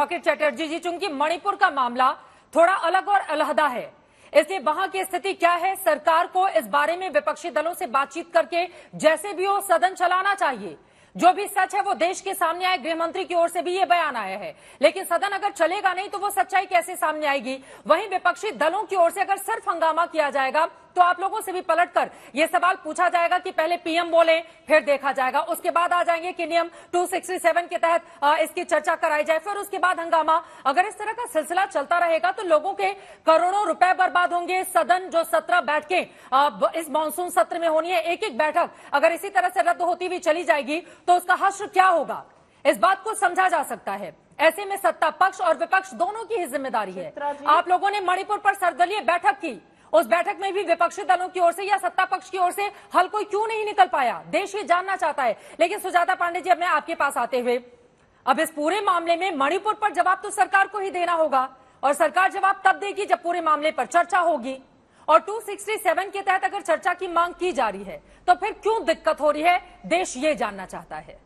लॉकेट चटर्जी जी, चूंकि मणिपुर का मामला थोड़ा अलग और अलहदा है, इसलिए वहां की स्थिति क्या है, सरकार को इस बारे में विपक्षी दलों से बातचीत करके जैसे भी हो सदन चलाना चाहिए। जो भी सच है वो देश के सामने आए। गृह मंत्री की ओर से भी ये बयान आया है, लेकिन सदन अगर चलेगा नहीं तो वो सच्चाई कैसे सामने आएगी। वहीं विपक्षी दलों की ओर से अगर सिर्फ हंगामा किया जाएगा तो आप लोगों से भी पलटकर ये सवाल पूछा जाएगा कि पहले पीएम बोले फिर देखा जाएगा, उसके बाद आ जाएंगे कि नियम 267 के तहत इसकी चर्चा कराई जाए, फिर उसके बाद हंगामा। अगर इस तरह का सिलसिला चलता रहेगा तो लोगों के करोड़ों रुपए बर्बाद होंगे। सदन जो 17 बैठकें इस मानसून सत्र में होनी है, एक एक बैठक अगर इसी तरह से रद्द होती हुई चली जाएगी तो उसका हश्र क्या होगा, इस बात को समझा जा सकता है। ऐसे में सत्ता पक्ष और विपक्ष दोनों की ही जिम्मेदारी है। आप लोगों ने मणिपुर पर सर्वदलीय बैठक की, उस बैठक में भी विपक्षी दलों की ओर से या सत्ता पक्ष की ओर से हल कोई क्यों नहीं निकल पाया, देश ये जानना चाहता है। लेकिन सुजाता पांडे जी, अब मैं आपके पास आते हुए, अब इस पूरे मामले में मणिपुर पर जवाब तो सरकार को ही देना होगा, और सरकार जवाब तब देगी जब पूरे मामले पर चर्चा होगी। और 267 के तहत अगर चर्चा की मांग की जा रही है तो फिर क्यों दिक्कत हो रही है, देश ये जानना चाहता है।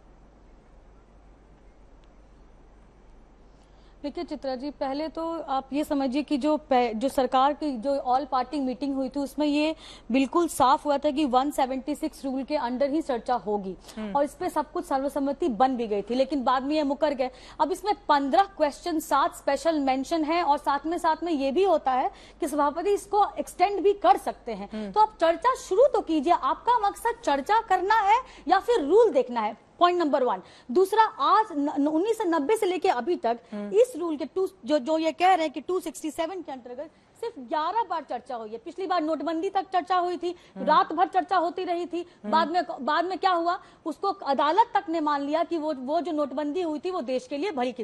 देखिए चित्रा जी, पहले तो आप ये समझिए कि जो सरकार की जो ऑल पार्टी मीटिंग हुई थी उसमें ये बिल्कुल साफ हुआ था कि 176 रूल के अंडर ही चर्चा होगी, और इस पे सब कुछ सर्वसम्मति बन भी गई थी, लेकिन बाद में ये मुकर गए। अब इसमें 15 क्वेश्चन, 7 स्पेशल मेंशन है, और साथ में ये भी होता है कि सभापति इसको एक्सटेंड भी कर सकते हैं। तो आप चर्चा शुरू तो कीजिए, आपका मकसद चर्चा करना है या फिर रूल देखना है, पॉइंट नंबर 1। दूसरा, आज 1990 से लेके अभी तक इस रूल के जो ये कह रहे हैं कि 267 के अंतर्गत सिर्फ 11 बार चर्चा हुई है। पिछली बार नोटबंदी तक चर्चा हुई थी, रात भर चर्चा होती रही थी। बाद में क्या हुआ, उसको अदालत तक ने मान लिया कि वो जो नोटबंदी हुई थी वो देश के लिए भली की।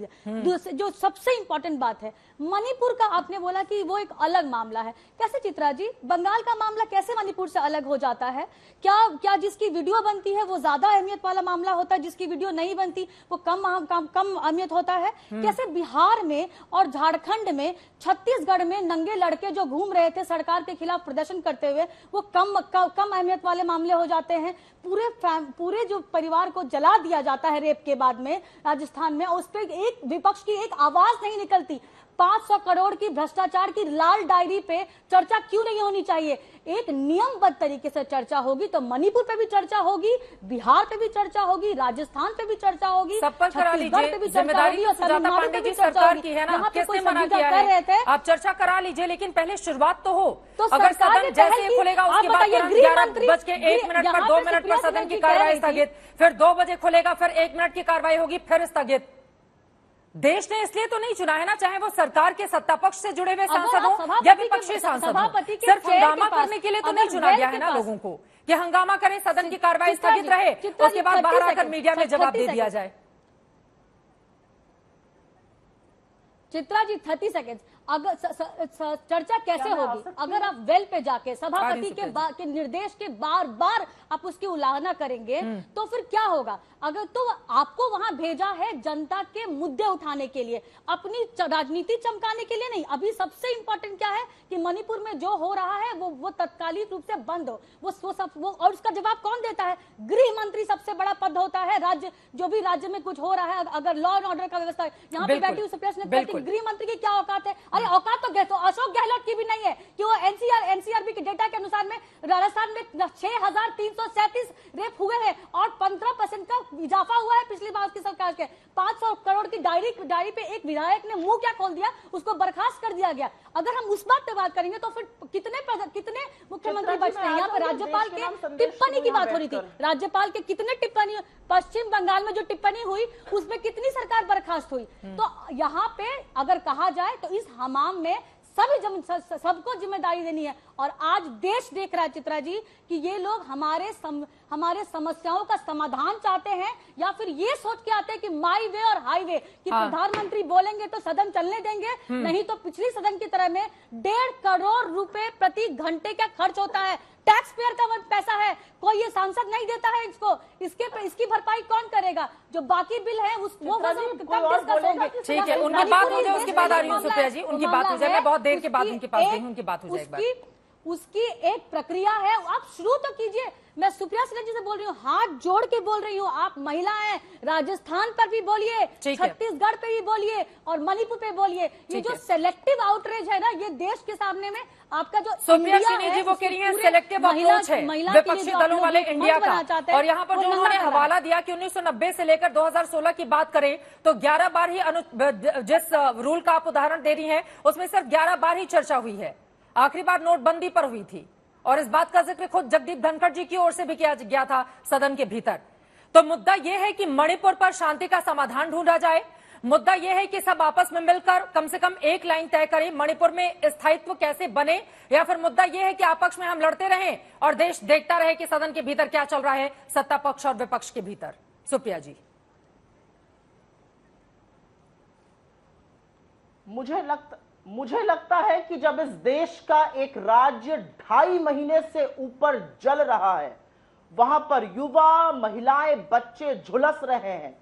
जो सबसे इंपॉर्टेंट बात है, मणिपुर का आपने बोला कि वो एक अलग मामला है। कैसे चित्रा जी, बंगाल का मामला कैसे मणिपुर से अलग हो जाता है? क्या जिसकी वीडियो बनती है वो ज्यादा अहमियत वाला मामला होता है, जिसकी वीडियो नहीं बनती वो कम अहमियत होता है? कैसे बिहार में और झारखंड में, छत्तीसगढ़ में नंगे लड़के जो घूम रहे थे सरकार के खिलाफ प्रदर्शन करते हुए, वो कम अहमियत वाले मामले हो जाते हैं? पूरे जो परिवार को जला दिया जाता है रेप के बाद में राजस्थान में, उस पर एक विपक्ष की एक आवाज नहीं निकलती। 500 करोड़ की भ्रष्टाचार की लाल डायरी पे चर्चा क्यों नहीं होनी चाहिए? एक नियमबद्ध तरीके से चर्चा होगी तो मणिपुर पे भी चर्चा होगी, बिहार पे भी चर्चा होगी, राजस्थान पे भी चर्चा होगी, सब पर करा लीजिए। जिम्मेदारी सुजाता पांडे जी सरकार की है ना, किसने मना किया है? आप चर्चा करा लीजिए, लेकिन पहले शुरुआत तो हो। तो अगर सदन जैसे ही खुलेगा उसके बाद 11:01 पर 2 मिनट पर सदन की कार्रवाई स्थगित, फिर 2 बजे खुलेगा, फिर 1 मिनट की कार्रवाई होगी, फिर स्थगित। देश ने इसलिए तो नहीं चुना है ना, चाहे वो सरकार के सत्ता पक्ष से जुड़े हुए सांसद हो या विपक्षी सांसद हो, सिर्फ हंगामा करने के लिए तो नहीं चुना गया है ना लोगों को कि हंगामा करें, सदन की कार्रवाई स्थगित रहे, उसके बाद बाहर आकर मीडिया में जवाब दे दिया जाए। चित्रा जी 30 सेकेंड, अगर चर्चा कैसे होगी? अगर आप वेल पे जाके सभापति के निर्देश के बार बार आप उसकी उल्लंघना करेंगे तो फिर क्या होगा? अगर तो आपको वहां भेजा है जनता के मुद्दे उठाने के लिए, अपनी राजनीति चमकाने के लिए नहीं। अभी सबसे इंपॉर्टेंट क्या है कि मणिपुर में जो हो रहा है वो तत्कालिक रूप से बंद हो। वो और उसका जवाब कौन देता है? गृह मंत्री सबसे बड़ा पद होता है। राज्य जो भी राज्य में कुछ हो रहा है, अगर लॉ एंड ऑर्डर का व्यवस्था, यहाँ पे बैठी उसे प्रश्न करती गृह मंत्री की क्या औकात है? अरे औकात तो अशोक गहलोत की भी नहीं है कि वो एनसीआरबी के डेटा के अनुसार में राजस्थान में 6337 रेप हुए हैं और 15% का इजाफा हुआ है पिछली बार की सरकार के। 500 करोड़ की डायरी पे एक विधायक ने मुंह क्या खोल दिया, उसको बर्खास्त कर दिया गया। अगर हम उस बात पे बात करेंगे तो फिर कितने मुख्यमंत्री बचते हैं? यहाँ पे राज्यपाल के टिप्पणी की बात हो रही थी, राज्यपाल के कितने टिप्पणी, पश्चिम बंगाल में जो टिप्पणी हुई उसमें कितनी सरकार बर्खास्त हुई? तो यहाँ पे अगर कहा जाए तो इस हमाम में सबको जिम्मेदारी देनी है। और आज देश देख रहा है चित्रा जी कि ये लोग हमारे समस्याओं का समाधान चाहते हैं या फिर ये सोच के आते हैं कि माई वे और हाईवे कि प्रधानमंत्री बोलेंगे तो सदन चलने देंगे, नहीं तो पिछली सदन की तरह में 1.5 करोड़ रुपए प्रति घंटे का खर्च होता है। टैक्स पेयर का पैसा है, कोई ये सांसद नहीं देता है इसको, इसकी भरपाई कौन करेगा? जो बाकी बिल है वो ठीक है, उनकी बात हो जाए उसके बाद आ रही हूँ सुप्रिया जी, उनकी बात हो जाए। मैं बहुत देर के बाद उनके पास गई हूँ, उनकी बात हो जाए। उसकी एक प्रक्रिया है, आप शुरू तो कीजिए। मैं सुप्रिया सिन्हा जी से बोल रही हूँ, हाथ जोड़ के बोल रही हूँ, आप महिला हैं, राजस्थान पर भी बोलिए, छत्तीसगढ़ पे भी बोलिए और मणिपुर पे बोलिए। ये जो सेलेक्टिव आउटरीच है ना, ये देश के सामने में आपका जो सुप्रिया सिन्हा जी वो कह रही है सेलेक्टिव अप्रोच है विपक्षी दलों वाले इंडिया का। और यहाँ पर जो उन्होंने हवाला दिया कि 1990 से लेकर 2016 की बात करें तो 11 बार ही जिस रूल का आप उदाहरण दे रही हैं उसमें सिर्फ 11 बार ही चर्चा हुई है। आखिरी बार नोटबंदी पर हुई थी और इस बात का जिक्र खुद जगदीप धनखड़ जी की ओर से भी किया गया था सदन के भीतर। तो मुद्दा यह है कि मणिपुर पर शांति का समाधान ढूंढा जाए। मुद्दा यह है कि सब आपस में मिलकर कम से कम एक लाइन तय करें, मणिपुर में स्थायित्व कैसे बने, या फिर मुद्दा यह है कि आपस में हम लड़ते रहें और देश देखता रहे कि सदन के भीतर क्या चल रहा है सत्ता पक्ष और विपक्ष के भीतर। सुप्रिया जी, मुझे लगता है कि जब इस देश का एक राज्य 2.5 महीने से ऊपर जल रहा है, वहां पर युवा, महिलाएं, बच्चे झुलस रहे हैं,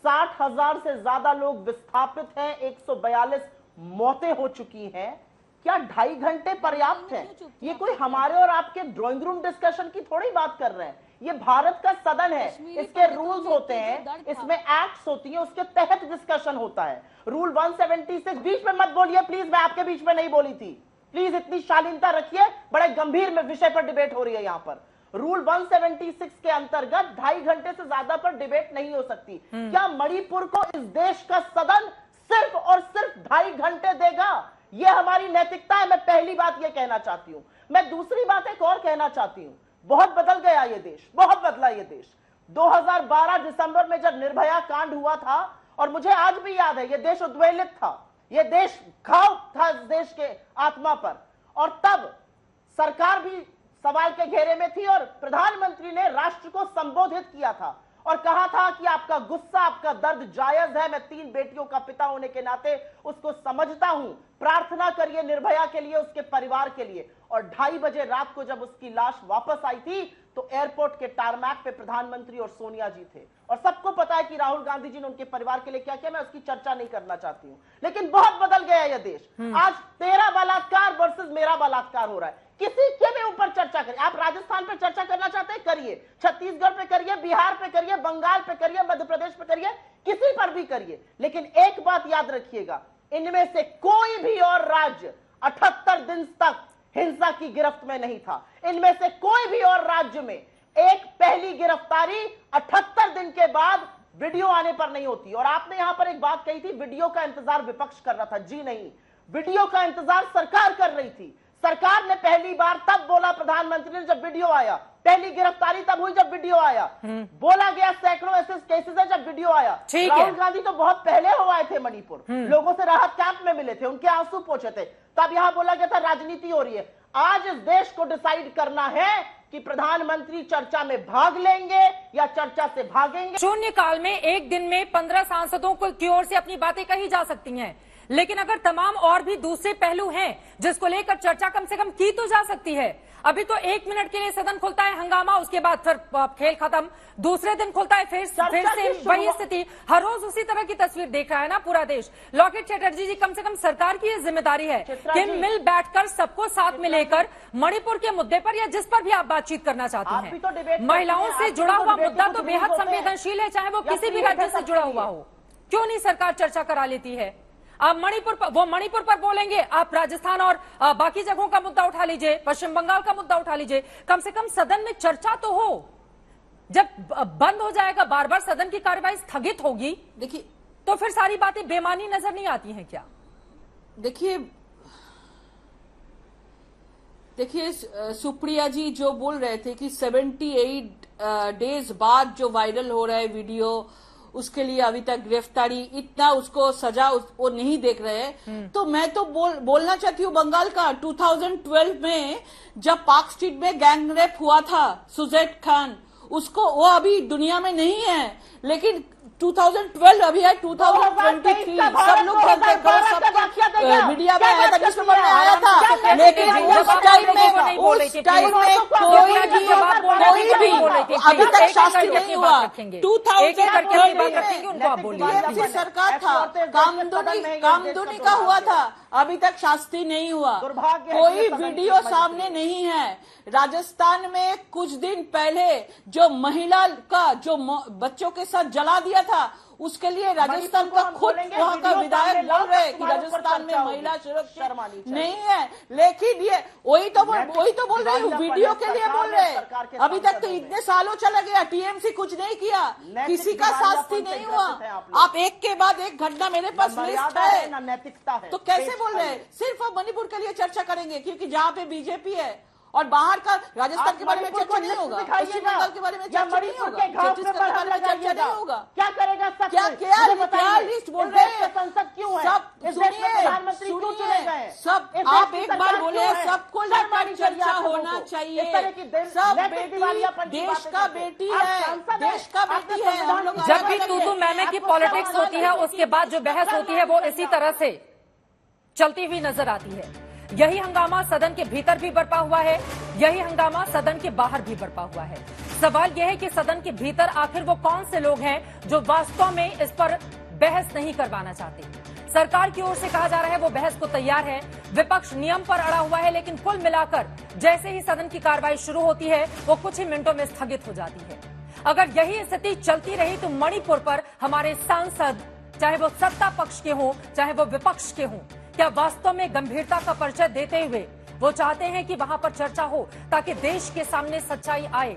60,000 से ज्यादा लोग विस्थापित हैं, 142 मौतें हो चुकी हैं, क्या 2.5 घंटे पर्याप्त है? ये कोई हमारे और आपके ड्राइंग रूम डिस्कशन की थोड़ी बात कर रहे हैं। ये भारत का सदन है, इसके रूल्स होते हैं, इसमें एक्ट्स होती हैं, उसके तहत डिस्कशन होता है। रूल 176, बीच में मत बोलिए प्लीज, मैं आपके बीच में नहीं बोली थी, प्लीज इतनी शालीनता रखिए, बड़े गंभीर में विषय पर डिबेट हो रही है यहाँ पर। रूल 176 के अंतर्गत 2.5 घंटे से ज्यादा पर डिबेट नहीं हो सकती। क्या मणिपुर को इस देश का सदन सिर्फ और सिर्फ 2.5 घंटे देगा? यह हमारी नैतिकता है। मैं पहली बात यह कहना चाहती हूं। मैं दूसरी बात एक और कहना चाहती हूं, बहुत बदल गया ये देश, बहुत बदला ये देश। 2012 दिसंबर में जब निर्भया कांड हुआ था, और मुझे आज भी याद है, यह देश उद्वेलित था, यह देश घाव था इस देश के आत्मा पर, और तब सरकार भी सवाल के घेरे में थी और प्रधानमंत्री ने राष्ट्र को संबोधित किया था और कहा था कि आपका गुस्सा, आपका दर्द जायज है, मैं 3 बेटियों का पिता होने के नाते उसको समझता हूं, प्रार्थना करिए निर्भया के लिए, उसके परिवार के लिए। और 2:30 बजे रात को जब उसकी लाश वापस आई थी तो एयरपोर्ट के टारमैक पे प्रधानमंत्री और सोनिया जी थे, और सबको पता है कि राहुल गांधी जी ने उनके परिवार के लिए क्या किया, मैं उसकी चर्चा नहीं करना चाहती हूं। लेकिन बहुत बदल गया यह देश। आज तेरा बलात्कार वर्सेस मेरा बलात्कार हो रहा है, किसी के भी ऊपर चर्चा करिए। आप राजस्थान पे चर्चा करना चाहते हैं, करिए, छत्तीसगढ़ पे करिए, बिहार पे करिए, बंगाल पे करिए, मध्य प्रदेश पे करिए, किसी पर भी करिए। लेकिन एक बात याद रखिएगा, इनमें से कोई भी और राज्य 78 दिन तक हिंसा की गिरफ्त में नहीं था। इनमें से कोई भी और राज्य में एक पहली गिरफ्तारी 78 दिन के बाद वीडियो आने पर नहीं होती। और आपने यहां पर एक बात कही थी, वीडियो का इंतजार विपक्ष कर रहा था। जी नहीं, वीडियो का इंतजार सरकार कर रही थी। सरकार ने पहली बार तब बोला प्रधानमंत्री ने जब वीडियो आया, पहली गिरफ्तारी तब हुई जब वीडियो आया। बोला गया सैकड़ों ऐसे केसेस है जब वीडियो आया। राहुल गांधी तो बहुत पहले हो आए थे मणिपुर, लोगों से राहत कैंप में मिले थे, उनके आंसू पोंछे थे, तब यहां बोला गया था राजनीति हो रही है। आज इस देश को डिसाइड करना है कि प्रधानमंत्री चर्चा में भाग लेंगे या चर्चा से भागेंगे। शून्यकाल में एक दिन में 15 सांसदों की ओर से अपनी बातें कही जा सकती हैं, लेकिन अगर तमाम और भी दूसरे पहलू हैं जिसको लेकर चर्चा कम से कम की तो जा सकती है। अभी तो 1 मिनट के लिए सदन खुलता है, हंगामा, उसके बाद फिर खेल खत्म, दूसरे दिन खुलता है, फिर से वही स्थिति। हर रोज उसी तरह की तस्वीर देख रहा है ना पूरा देश। लॉकेट चैटर्जी जी, कम से कम सरकार की ये जिम्मेदारी है कि मिल बैठकर सबको साथ में लेकर मणिपुर के मुद्दे पर या जिस पर भी आप बातचीत करना चाहती हैं, महिलाओं से जुड़ा हुआ मुद्दा तो बेहद संवेदनशील है, चाहे वो किसी भी राज्य से जुड़ा हुआ हो, क्यों नहीं सरकार चर्चा करा लेती है? आप मणिपुर पर बोलेंगे, आप राजस्थान और बाकी जगहों का मुद्दा उठा लीजिए, पश्चिम बंगाल का मुद्दा उठा लीजिए, कम से कम सदन में चर्चा तो हो। जब बंद हो जाएगा, बार बार सदन की कार्यवाही स्थगित होगी, देखिए, तो फिर सारी बातें बेमानी नजर नहीं आती हैं क्या? देखिए सुप्रिया जी जो बोल रहे थे कि 78 डेज बाद जो वायरल हो रहा है वीडियो, उसके लिए अभी तक गिरफ्तारी, इतना उसको सजा वो नहीं देख रहे हैं। तो मैं तो बोलना चाहती हूँ बंगाल का 2012 में जब पार्क स्ट्रीट में गैंग रेप हुआ था, सुजैत खान, उसको वो अभी दुनिया में नहीं है, लेकिन 2012 अभी है 2023, सब लोग जानते हैं, सब मीडिया में आया था, न्यूज़पेपर में आया था, लेकिन उस टाइम में कोई भी अभी तक शास्ति नहीं हुआ। 2012 में सरकार था, कामदुनी का हुआ था, अभी तक शास्ति नहीं हुआ। दुर्भाग्य है कोई कि सदन वीडियो की सामने नहीं है। राजस्थान में कुछ दिन पहले जो महिला का जो बच्चों के साथ जला दिया था, उसके लिए राजस्थान का खुद वहां का विधायक बोल रहे हैं कि राजस्थान में महिला सुरक्षित नहीं है। लेकिन ये वही तो बोल रहे हैं, वीडियो के लिए बोल रहे हैं। अभी तक तो इतने सालों चला गया, टीएमसी कुछ नहीं किया, किसी का शास्ति नहीं हुआ। आप एक के बाद एक घटना मेरे पास लिस्ट है, नैतिकता है, तो कैसे बोल रहे हैं? सिर्फ अब मणिपुर के लिए चर्चा करेंगे क्योंकि जहां पे बीजेपी है, और बाहर का राजस्थान के बारे में चर्चा नहीं होगा, पश्चिम बंगाल के बारे में चर्चा नहीं होगा, छत्तीसगढ़ के बारे में चर्चा नहीं होगा। क्या करेगा? क्या लिस्ट बोल रहे हैं? संसद क्यों है? सब सुनिए, सब आप एक बार बोले, सबको लेकर चर्चा होना चाहिए। सब बेटी देश का बेटी है, देश का बेटी है। हम लोग जब भी तू मैमे की पॉलिटिक्स होती है, उसके बाद जो बहस होती है वो इसी तरह से चलती हुई नजर आती है। यही हंगामा सदन के भीतर भी बरपा हुआ है, यही हंगामा सदन के बाहर भी बरपा हुआ है। सवाल यह है कि सदन के भीतर आखिर वो कौन से लोग हैं जो वास्तव में इस पर बहस नहीं करवाना चाहते। सरकार की ओर से कहा जा रहा है वो बहस को तैयार है, विपक्ष नियम पर अड़ा हुआ है, लेकिन कुल मिलाकर जैसे ही सदन की कार्रवाई शुरू होती है वो कुछ ही मिनटों में स्थगित हो जाती है। अगर यही स्थिति चलती रही तो मणिपुर पर हमारे सांसद, चाहे वो सत्ता पक्ष के हों चाहे वो विपक्ष के हों, क्या वास्तव में गंभीरता का परिचय देते हुए वो चाहते हैं कि वहां पर चर्चा हो ताकि देश के सामने सच्चाई आए।